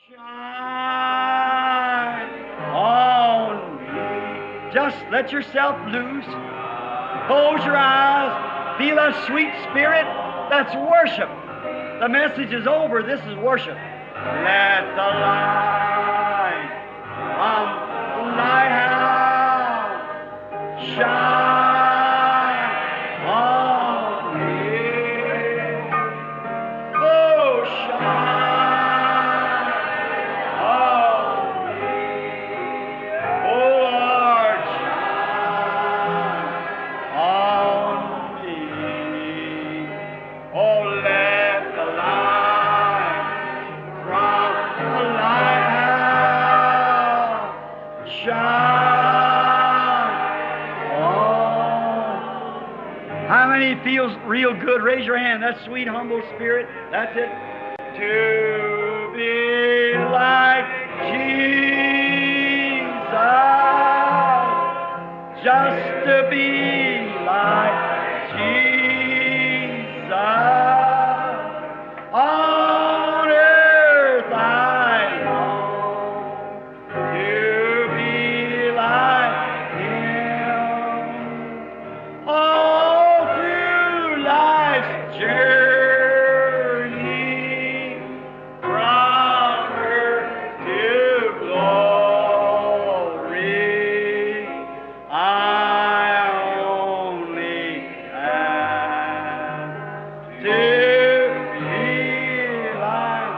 Shine on me. Just let yourself loose. Close your eyes. Feel a sweet spirit. That's worship. The message is over. This is worship. Let the light from the lighthouse shine on me. Oh, shine on me. Oh, Lord, shine on me. Oh, let the light from the lighthouse shine on. How many feels real good? Raise your hand. That sweet, humble spirit. That's it. To be like Jesus. Just to be like Jesus. On earth I long to be like Him. All through life's journey, from earth to glory, I only have to be like.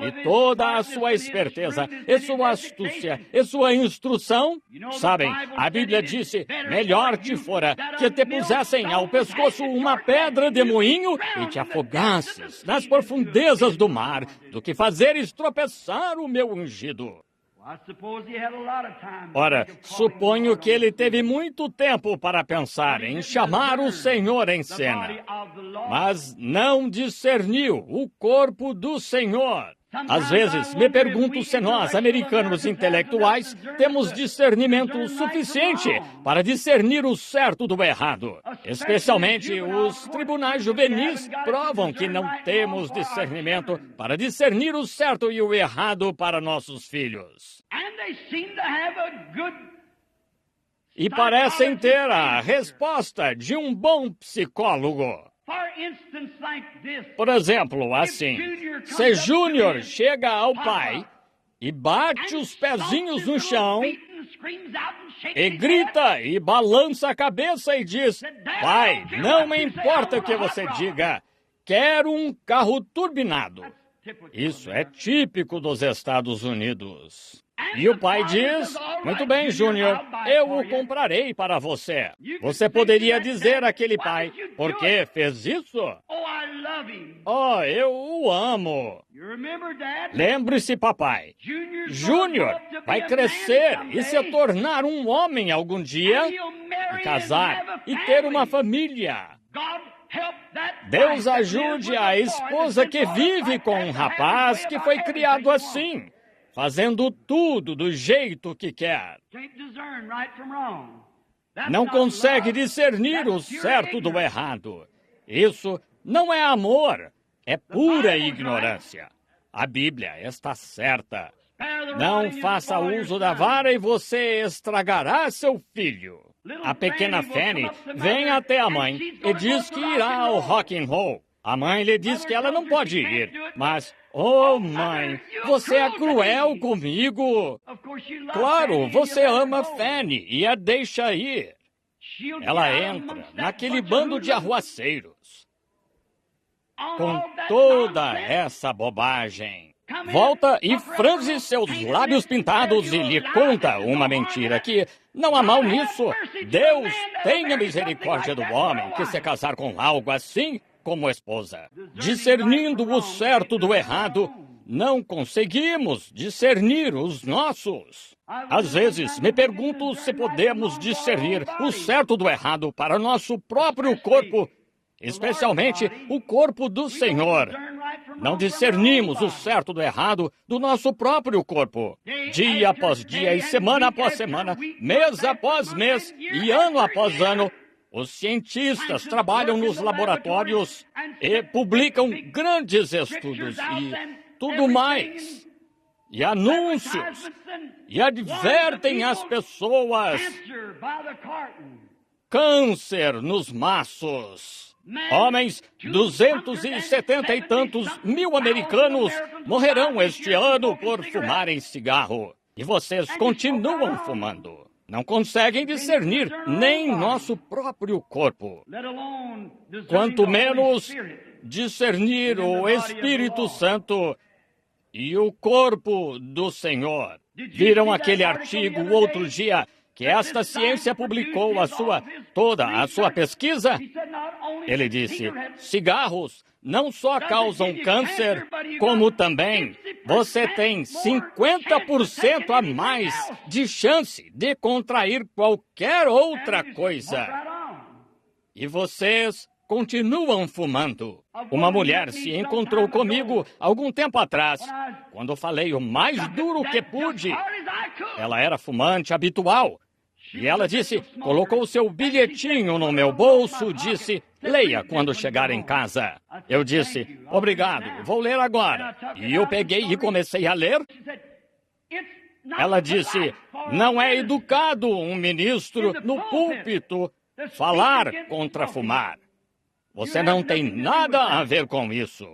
E toda a sua esperteza, e sua astúcia, e sua instrução, sabem, a Bíblia disse, melhor te fora que te pusessem ao pescoço uma pedra de moinho e te afogasses nas profundezas do mar, do que fazeres tropeçar o meu ungido. Ora, suponho que ele teve muito tempo para pensar em chamar o Senhor em cena, mas não discerniu o corpo do Senhor. Às vezes, me pergunto se nós, americanos intelectuais, temos discernimento suficiente para discernir o certo do errado. Especialmente os tribunais juvenis provam que não temos discernimento para discernir o certo e o errado para nossos filhos. E parecem ter a resposta de um bom psicólogo. Por exemplo, assim, se Júnior chega ao pai e bate os pezinhos no chão e grita e balança a cabeça e diz, pai, não me importa o que você diga, quero um carro turbinado. Isso é típico dos Estados Unidos. E o pai diz, muito bem, Júnior, eu o comprarei para você. Você poderia dizer àquele pai, por que fez isso? Oh, eu o amo. Lembre-se, papai, Júnior vai crescer e se tornar um homem algum dia, e casar e ter uma família. Deus ajude a esposa que vive com um rapaz que foi criado assim, fazendo tudo do jeito que quer. Não consegue discernir o certo do errado. Isso não é amor, é pura ignorância. A Bíblia está certa. Não faça uso da vara e você estragará seu filho. A pequena Fanny vem até a mãe e diz que irá ao rock and roll. A mãe lhe diz que ela não pode ir, mas, oh mãe, você é cruel comigo. Claro, você ama Fanny e a deixa ir. Ela entra naquele bando de arruaceiros. Com toda essa bobagem, volta e franze seus lábios pintados e lhe conta uma mentira que não há mal nisso. Deus tenha misericórdia do homem que se casar com algo assim como esposa. Discernindo o certo do errado, não conseguimos discernir os nossos. Às vezes, me pergunto se podemos discernir o certo do errado para nosso próprio corpo, especialmente o corpo do Senhor. Não discernimos o certo do errado do nosso próprio corpo. Dia após dia e semana após semana, mês após mês e ano após ano, os cientistas trabalham nos laboratórios e publicam grandes estudos e tudo mais, e anúncios, e advertem as pessoas. Câncer nos maços. Homens, 270 e tantos mil americanos morrerão este ano por fumarem cigarro. E vocês continuam fumando. Não conseguem discernir nem nosso próprio corpo. Quanto menos discernir o Espírito Santo e o corpo do Senhor. Viram aquele artigo outro dia que esta ciência publicou toda a sua pesquisa? Ele disse, cigarros não só causam câncer, como também você tem 50% a mais de chance de contrair qualquer outra coisa. E vocês continuam fumando. Uma mulher se encontrou comigo algum tempo atrás, quando falei o mais duro que pude. Ela era fumante habitual. E ela disse, colocou seu bilhetinho no meu bolso, disse, leia quando chegar em casa. Eu disse, obrigado, vou ler agora. E eu peguei e comecei a ler. Ela disse, não é educado um ministro no púlpito falar contra fumar. Você não tem nada a ver com isso.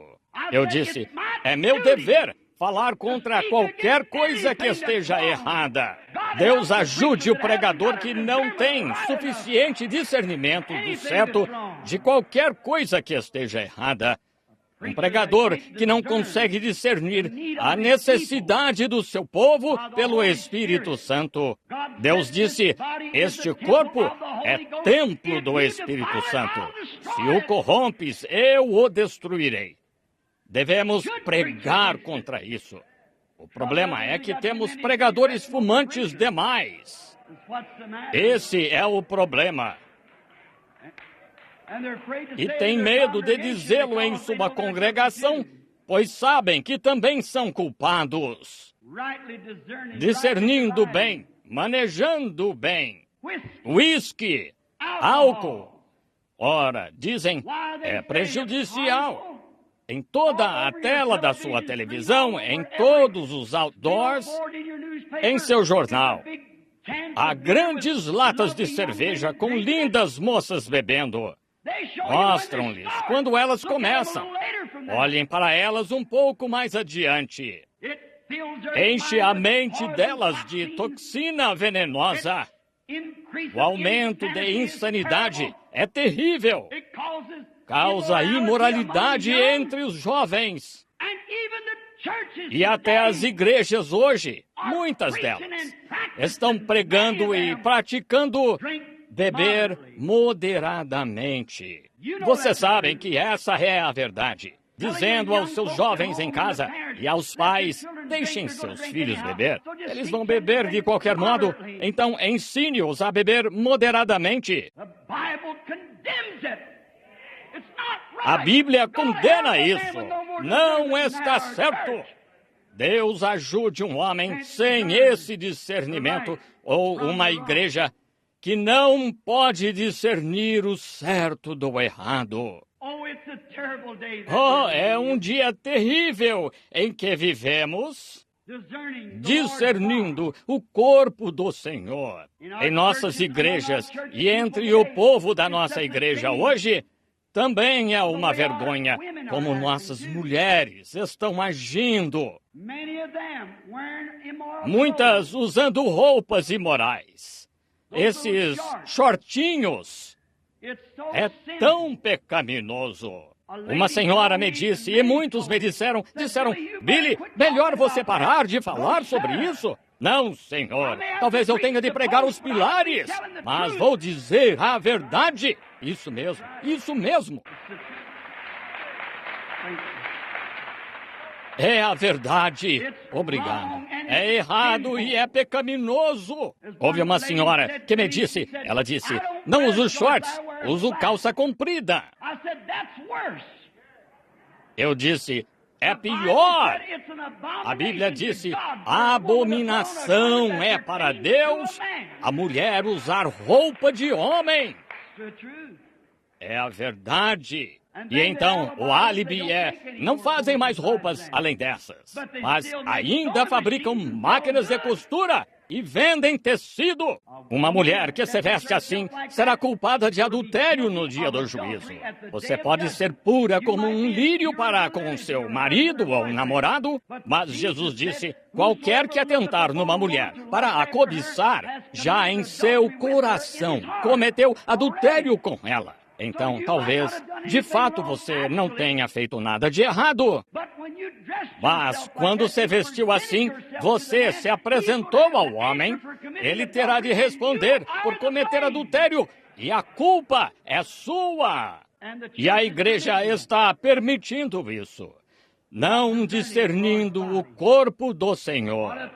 Eu disse, é meu dever falar contra qualquer coisa que esteja errada. Deus ajude o pregador que não tem suficiente discernimento do certo de qualquer coisa que esteja errada. Um pregador que não consegue discernir a necessidade do seu povo pelo Espírito Santo. Deus disse, este corpo é templo do Espírito Santo. Se o corrompes, eu o destruirei. Devemos pregar contra isso. O problema é que temos pregadores fumantes demais. Esse é o problema. E tem medo de dizê-lo em sua congregação, pois sabem que também são culpados. Discernindo bem, manejando bem. Whisky, álcool. Ora, dizem, é prejudicial. Em toda a tela da sua televisão, em todos os outdoors, em seu jornal. Há grandes latas de cerveja com lindas moças bebendo. Mostram-lhes quando elas começam. Olhem para elas um pouco mais adiante. Enche a mente delas de toxina venenosa. O aumento de insanidade é terrível. Causa imoralidade entre os jovens. E até as igrejas hoje, muitas delas, estão pregando e praticando beber moderadamente. Vocês sabem que essa é a verdade. Dizendo aos seus jovens em casa e aos pais, deixem seus filhos beber. Eles vão beber de qualquer modo, então ensine-os a beber moderadamente. A Bíblia condena isso. Não está certo. Deus ajude um homem sem esse discernimento ou uma igreja que não pode discernir o certo do errado. Oh, é um dia terrível em que vivemos discernindo o corpo do Senhor. Em nossas igrejas e entre o povo da nossa igreja hoje, também é uma vergonha como nossas mulheres estão agindo. Muitas usando roupas imorais. Esses shortinhos. É tão pecaminoso. Uma senhora me disse, e muitos me disseram, Billy, melhor você parar de falar sobre isso. Não, senhor, talvez eu tenha de pregar os pilares, mas vou dizer a verdade. Isso mesmo, isso mesmo. É a verdade. Obrigado. É errado e é pecaminoso. Houve uma senhora que me disse, ela disse, não uso shorts, uso calça comprida. Eu disse, é pior. A Bíblia disse, a abominação é para Deus a mulher usar roupa de homem. É a verdade. E então, o álibi é, não fazem mais roupas além dessas, mas ainda fabricam máquinas de costura e vendem tecido. Uma mulher que se veste assim será culpada de adultério no dia do juízo. Você pode ser pura como um lírio para com seu marido ou namorado, mas Jesus disse, qualquer que atentar numa mulher para a cobiçar, já em seu coração cometeu adultério com ela. Então, talvez, de fato, você não tenha feito nada de errado. Mas, quando se vestiu assim, você se apresentou ao homem, ele terá de responder por cometer adultério, e a culpa é sua. E a igreja está permitindo isso, não discernindo o corpo do Senhor.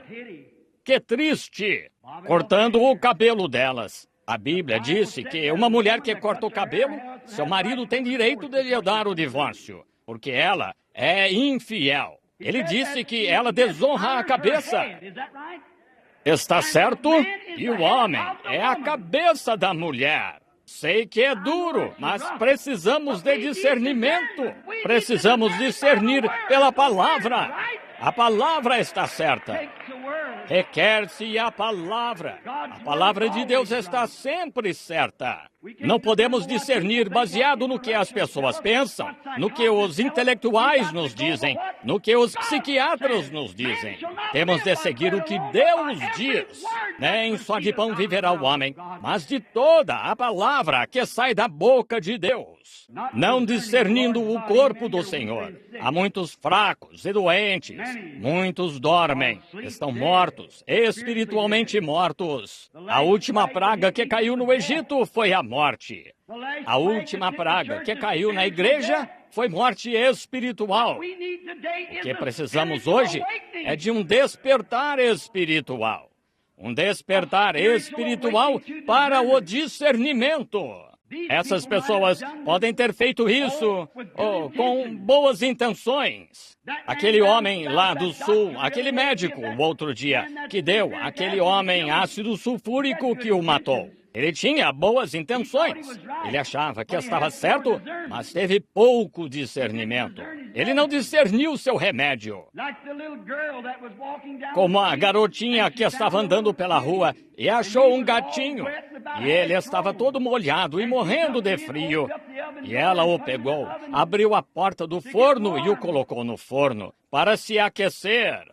Que triste! Cortando o cabelo delas. A Bíblia disse que uma mulher que corta o cabelo, seu marido tem direito de lhe dar o divórcio, porque ela é infiel. Ele disse que ela desonra a cabeça. Está certo? E o homem é a cabeça da mulher. Sei que é duro, mas precisamos de discernimento. Precisamos discernir pela palavra. A palavra está certa. Requer-se a palavra. A palavra de Deus está sempre certa. Não podemos discernir baseado no que as pessoas pensam, no que os intelectuais nos dizem, no que os psiquiatras nos dizem. Temos de seguir o que Deus diz. Nem só de pão viverá o homem, mas de toda a palavra que sai da boca de Deus. Não discernindo o corpo do Senhor. Há muitos fracos e doentes. Muitos dormem, estão mortos, espiritualmente mortos. A última praga que caiu no Egito foi a morte. A última praga que caiu na igreja foi morte espiritual. O que precisamos hoje é de um despertar espiritual. Um despertar espiritual para o discernimento. Essas pessoas podem ter feito isso com boas intenções. Aquele homem lá do sul, aquele médico, o outro dia, que deu aquele homem ácido sulfúrico que o matou. Ele tinha boas intenções. Ele achava que estava certo, mas teve pouco discernimento. Ele não discerniu seu remédio. Como a garotinha que estava andando pela rua e achou um gatinho. E ele estava todo molhado e morrendo de frio. E ela o pegou, abriu a porta do forno e o colocou no forno para se aquecer.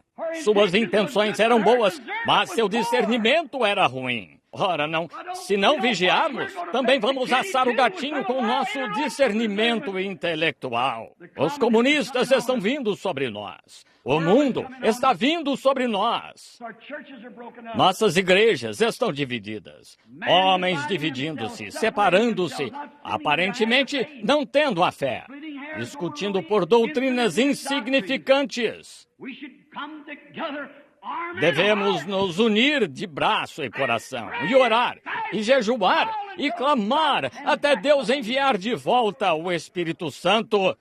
Suas intenções eram boas, mas seu discernimento era ruim. Ora, não. Se não vigiarmos, também vamos assar o gatinho com o nosso discernimento intelectual. Os comunistas estão vindo sobre nós. O mundo está vindo sobre nós. Nossas igrejas estão divididas. Homens dividindo-se, separando-se, aparentemente não tendo a fé, discutindo por doutrinas insignificantes. Devemos nos unir de braço e coração, e orar, e jejuar, e clamar até Deus enviar de volta o Espírito Santo,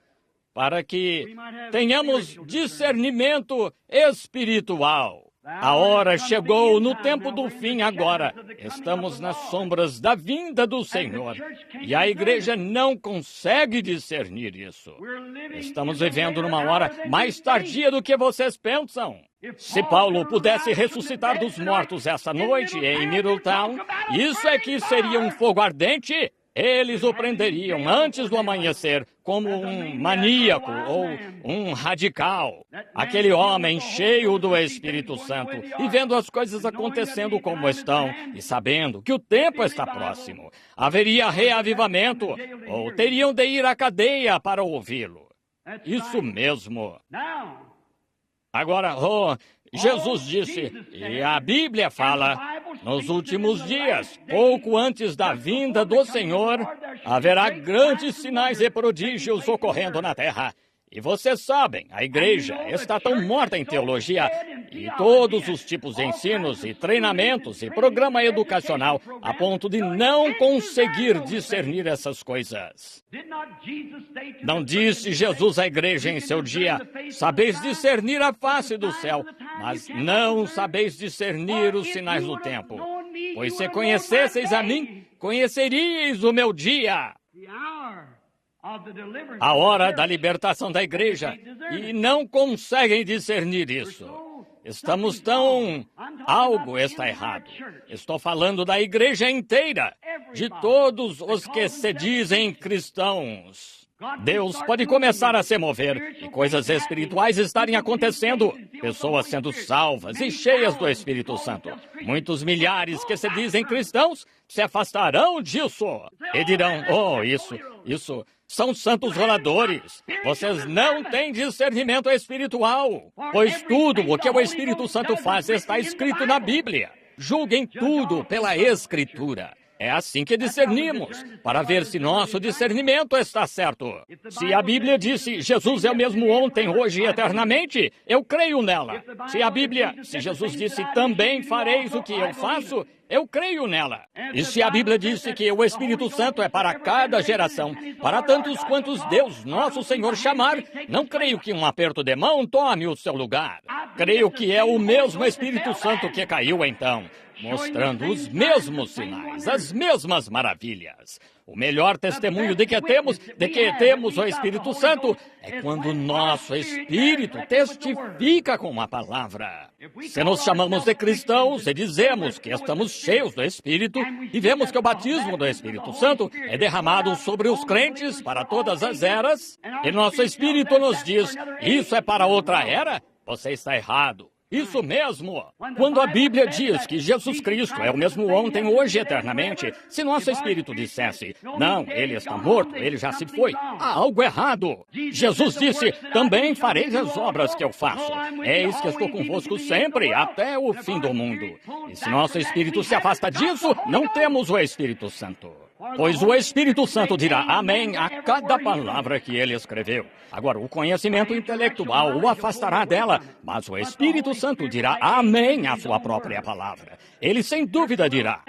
para que tenhamos discernimento espiritual. A hora chegou no tempo do fim agora. Estamos nas sombras da vinda do Senhor. E a igreja não consegue discernir isso. Estamos vivendo numa hora mais tardia do que vocês pensam. Se Paulo pudesse ressuscitar dos mortos essa noite em Middletown, isso é que seria um fogo ardente. Eles o prenderiam antes do amanhecer como um maníaco ou um radical. Aquele homem cheio do Espírito Santo e vendo as coisas acontecendo como estão e sabendo que o tempo está próximo. Haveria reavivamento ou teriam de ir à cadeia para ouvi-lo. Isso mesmo. Agora, Jesus disse, e a Bíblia fala, nos últimos dias, pouco antes da vinda do Senhor, haverá grandes sinais e prodígios ocorrendo na terra. E vocês sabem, a igreja está tão morta em teologia e todos os tipos de ensinos e treinamentos e programa educacional a ponto de não conseguir discernir essas coisas. Não disse Jesus à igreja em seu dia, sabeis discernir a face do céu, mas não sabeis discernir os sinais do tempo. Pois se conhecesseis a mim, conheceríeis o meu dia. A hora da libertação da igreja, e não conseguem discernir isso. Estamos tão... Algo está errado. Estou falando da igreja inteira, de todos os que se dizem cristãos. Deus pode começar a se mover e coisas espirituais estarem acontecendo. Pessoas sendo salvas e cheias do Espírito Santo. Muitos milhares que se dizem cristãos se afastarão disso e dirão, oh, isso são santos roladores. Vocês não têm discernimento espiritual, pois tudo o que o Espírito Santo faz está escrito na Bíblia. Julguem tudo pela Escritura. É assim que discernimos, para ver se nosso discernimento está certo. Se a Bíblia disse, Jesus é o mesmo ontem, hoje e eternamente, eu creio nela. Se Jesus disse, também fareis o que eu faço, eu creio nela. E se a Bíblia disse que o Espírito Santo é para cada geração, para tantos quantos Deus, nosso Senhor, chamar, não creio que um aperto de mão tome o seu lugar. Creio que é o mesmo Espírito Santo que caiu então, mostrando os mesmos sinais, as mesmas maravilhas. O melhor testemunho de que temos o Espírito Santo é quando o nosso Espírito testifica com a palavra. Se nos chamamos de cristãos e dizemos que estamos cheios do Espírito e vemos que o batismo do Espírito Santo é derramado sobre os crentes para todas as eras, e nosso Espírito nos diz, isso é para outra era, você está errado. Isso mesmo! Quando a Bíblia diz que Jesus Cristo é o mesmo ontem, hoje e eternamente, se nosso Espírito dissesse, não, ele está morto, ele já se foi, há algo errado. Jesus disse, também fareis as obras que eu faço. Eis que estou convosco sempre, até o fim do mundo. E se nosso Espírito se afasta disso, não temos o Espírito Santo. Pois o Espírito Santo dirá amém a cada palavra que ele escreveu. Agora, o conhecimento intelectual o afastará dela, mas o Espírito Santo dirá amém à sua própria palavra. Ele sem dúvida dirá.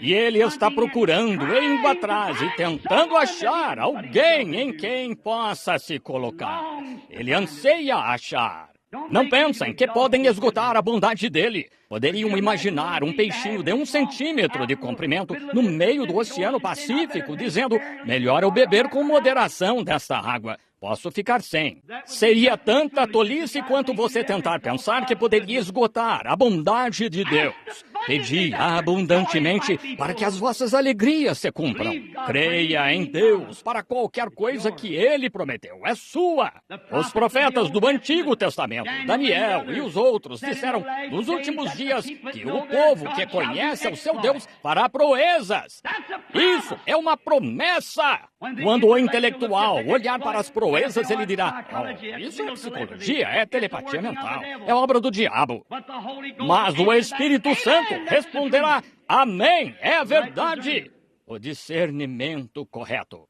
E ele está procurando, indo atrás e tentando achar alguém em quem possa se colocar. Ele anseia achar. Não pensem que podem esgotar a bondade dele. Poderiam imaginar um peixinho de 1 centímetro de comprimento no meio do Oceano Pacífico, dizendo, melhor eu beber com moderação desta água. Posso ficar sem. Seria tanta tolice quanto você tentar pensar que poderia esgotar a bondade de Deus. Pedi abundantemente para que as vossas alegrias se cumpram. Creia em Deus para qualquer coisa que Ele prometeu. É sua. Os profetas do Antigo Testamento, Daniel e os outros, disseram nos últimos dias que o povo que conhece o seu Deus fará proezas. Isso é uma promessa. Quando o intelectual olhar para as proezas, ele dirá, oh, isso é psicologia, é telepatia mental, é obra do diabo. Mas o Espírito Santo responderá, amém, é verdade. O discernimento correto.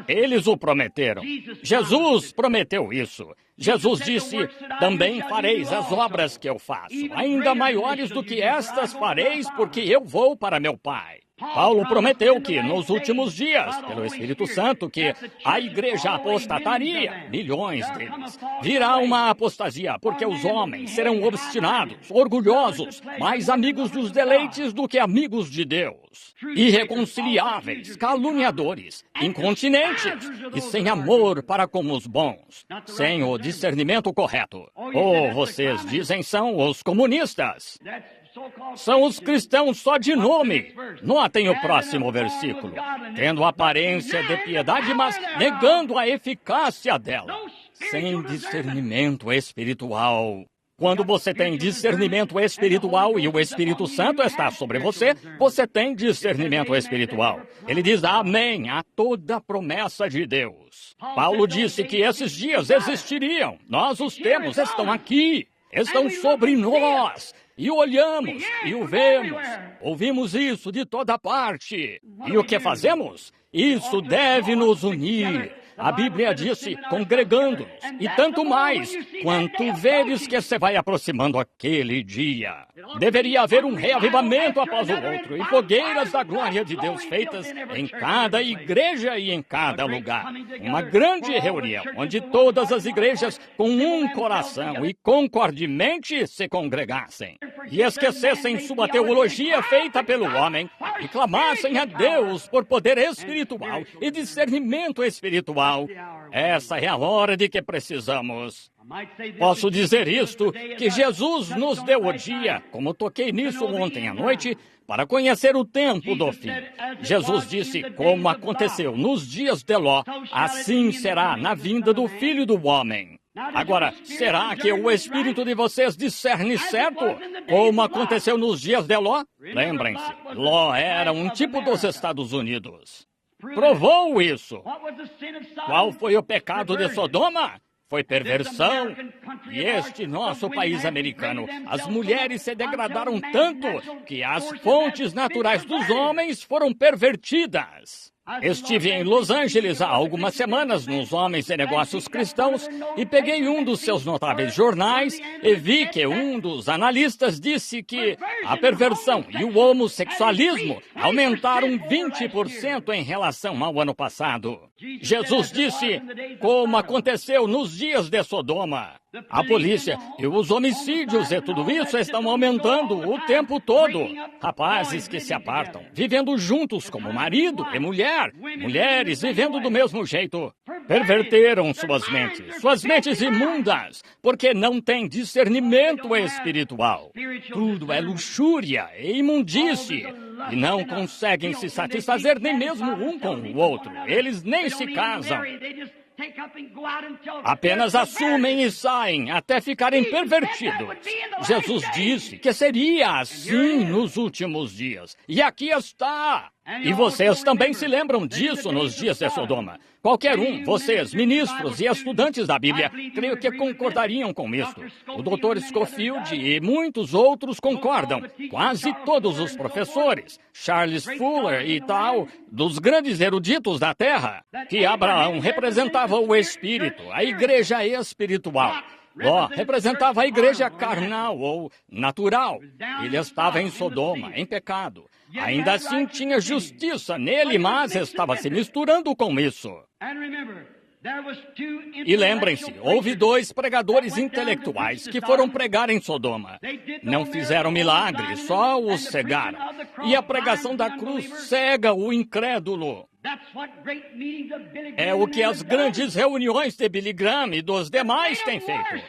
Eles o prometeram. Jesus prometeu isso. Jesus disse, também fareis as obras que eu faço, ainda maiores do que estas fareis, porque eu vou para meu Pai. Paulo prometeu que, nos últimos dias, pelo Espírito Santo, que a igreja apostataria, milhões deles. Virá uma apostasia, porque os homens serão obstinados, orgulhosos, mais amigos dos deleites do que amigos de Deus. Irreconciliáveis, caluniadores, incontinentes e sem amor para com os bons, sem o discernimento correto. Ou vocês dizem são os comunistas. São os cristãos só de nome. Notem o próximo versículo. Tendo aparência de piedade, mas negando a eficácia dela. Sem discernimento espiritual. Quando você tem discernimento espiritual e o Espírito Santo está sobre você, você tem discernimento espiritual. Ele diz amém a toda promessa de Deus. Paulo disse que esses dias existiriam. Nós os temos, estão aqui. Estão sobre nós. E o olhamos, e o vemos, ouvimos isso de toda parte. E o que fazemos? Isso deve nos unir, A Bíblia disse, congregando-nos, e tanto mais, quanto veres que se vai aproximando aquele dia. Deveria haver um reavivamento após o outro, e fogueiras da glória de Deus feitas em cada igreja e em cada lugar. Uma grande reunião, onde todas as igrejas, com um coração e concordemente, se congregassem, e esquecessem sua teologia feita pelo homem, e clamassem a Deus por poder espiritual e discernimento espiritual. Essa é a hora de que precisamos. Posso dizer isto, que Jesus nos deu o dia, como toquei nisso ontem à noite, para conhecer o tempo do fim. Jesus disse, como aconteceu nos dias de Ló, assim será na vinda do Filho do Homem. Agora, será que o espírito de vocês discerne certo, como aconteceu nos dias de Ló? Lembrem-se, Ló era um tipo dos Estados Unidos. Provou isso. Qual foi o pecado de Sodoma? Foi perversão. E este nosso país americano, as mulheres se degradaram tanto que as fontes naturais dos homens foram pervertidas. Estive em Los Angeles há algumas semanas nos Homens de Negócios Cristãos e peguei um dos seus notáveis jornais e vi que um dos analistas disse que a perversão e o homossexualismo aumentaram 20% em relação ao ano passado. Jesus disse, como aconteceu nos dias de Sodoma. A polícia e os homicídios e tudo isso estão aumentando o tempo todo. Rapazes que se apartam, vivendo juntos como marido e mulher. Mulheres vivendo do mesmo jeito. Perverteram suas mentes imundas, porque não têm discernimento espiritual. Tudo é luxúria e imundície. E não conseguem se satisfazer nem mesmo um com o outro. Eles nem se casam. Apenas assumem e saem até ficarem pervertidos. Jesus disse que seria assim nos últimos dias. E aqui está. E vocês também se lembram disso nos dias de Sodoma. Qualquer um, vocês, ministros e estudantes da Bíblia, creio que concordariam com isso. O Dr. Scofield e muitos outros concordam. Quase todos os professores, Charles Fuller e tal, dos grandes eruditos da terra, que Abraão representava o Espírito, a igreja espiritual. Ló representava a igreja carnal ou natural. Ele estava em Sodoma, em pecado. Ainda assim tinha justiça nele, mas estava se misturando com isso. E lembrem-se, houve 2 pregadores intelectuais que foram pregar em Sodoma. Não fizeram milagre, só os cegaram. E a pregação da cruz cega o incrédulo. É o que as grandes reuniões de Billy Graham e dos demais têm feito.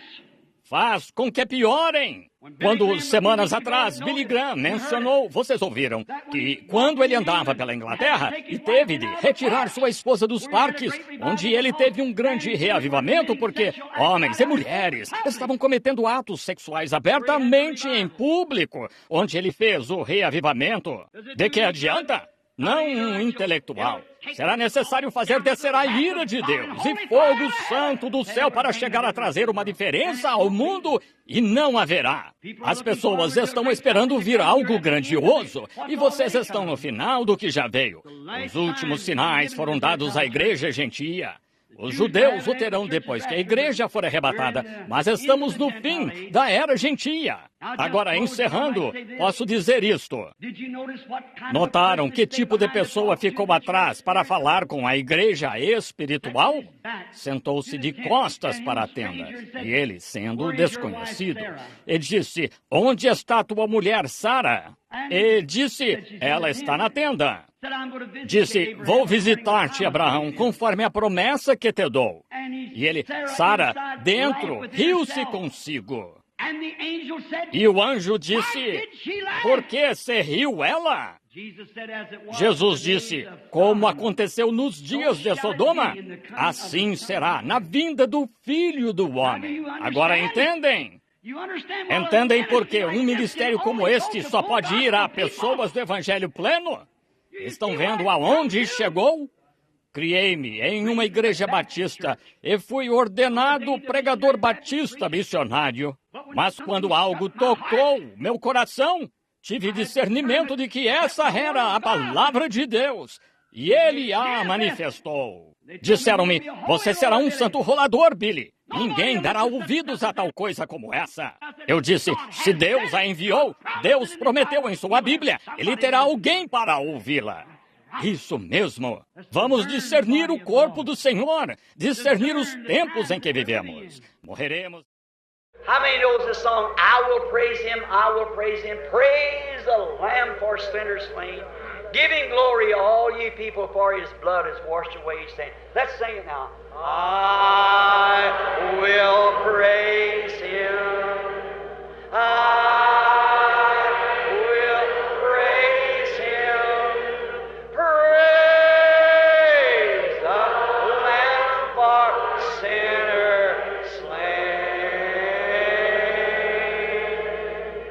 Faz com que piorem. Quando, semanas atrás, Billy Graham mencionou, vocês ouviram, que quando ele andava pela Inglaterra e teve de retirar sua esposa dos parques, onde ele teve um grande reavivamento porque homens e mulheres estavam cometendo atos sexuais abertamente em público, onde ele fez o reavivamento. De que adianta? Não um intelectual. Será necessário fazer descer a ira de Deus e fogo santo do céu para chegar a trazer uma diferença ao mundo, e não haverá. As pessoas estão esperando vir algo grandioso e vocês estão no final do que já veio. Os últimos sinais foram dados à igreja gentia. Os judeus o terão depois que a igreja for arrebatada, mas estamos no fim da era gentia. Agora, encerrando, posso dizer isto. Notaram que tipo de pessoa ficou atrás para falar com a igreja espiritual? Sentou-se de costas para a tenda, e ele, sendo desconhecido, ele disse, onde está tua mulher, Sara? E disse, ela está na tenda. Disse, vou visitar-te, Abraão, conforme a promessa que te dou. E ele, Sara, dentro, riu-se consigo. E o anjo disse, por que se riu ela? Jesus disse, como aconteceu nos dias de Sodoma, assim será na vinda do Filho do Homem. Agora entendem? Entendem por que um ministério como este só pode ir a pessoas do Evangelho pleno? Estão vendo aonde chegou? Criei-me em uma igreja batista e fui ordenado pregador batista missionário. Mas quando algo tocou meu coração, tive discernimento de que essa era a palavra de Deus. E ele a manifestou. Disseram-me, você será um santo rolador, Billy. Ninguém dará ouvidos a tal coisa como essa. Eu disse, se Deus a enviou, Deus prometeu em sua Bíblia, Ele terá alguém para ouvi-la. Isso mesmo. Vamos discernir o corpo do Senhor, discernir os tempos em que vivemos. Morreremos. How many knows this song? I will praise Him, I will praise Him. Praise the Lamb for sinners slain. Give Him glory, all ye people, for His blood has washed away His sin. Let's sing it now. I will praise Him. I will praise Him. Praise the Lamb for sinners slain.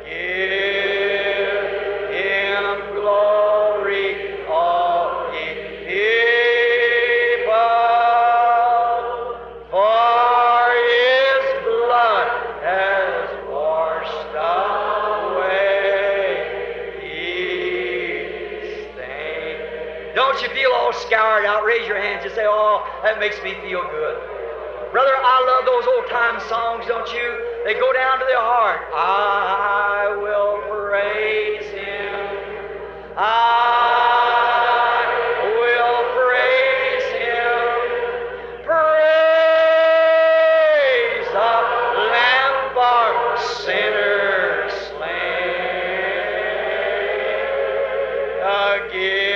Give Him glory, all ye people, for His blood has washed away His stain. Don't you feel all scoured out? Raise your hands and say, oh, that makes me feel good. Brother, I love those old-time songs, don't you? They go down to the heart. I will praise Him. I will praise Him. Praise the Lamb for sinners slain. Again.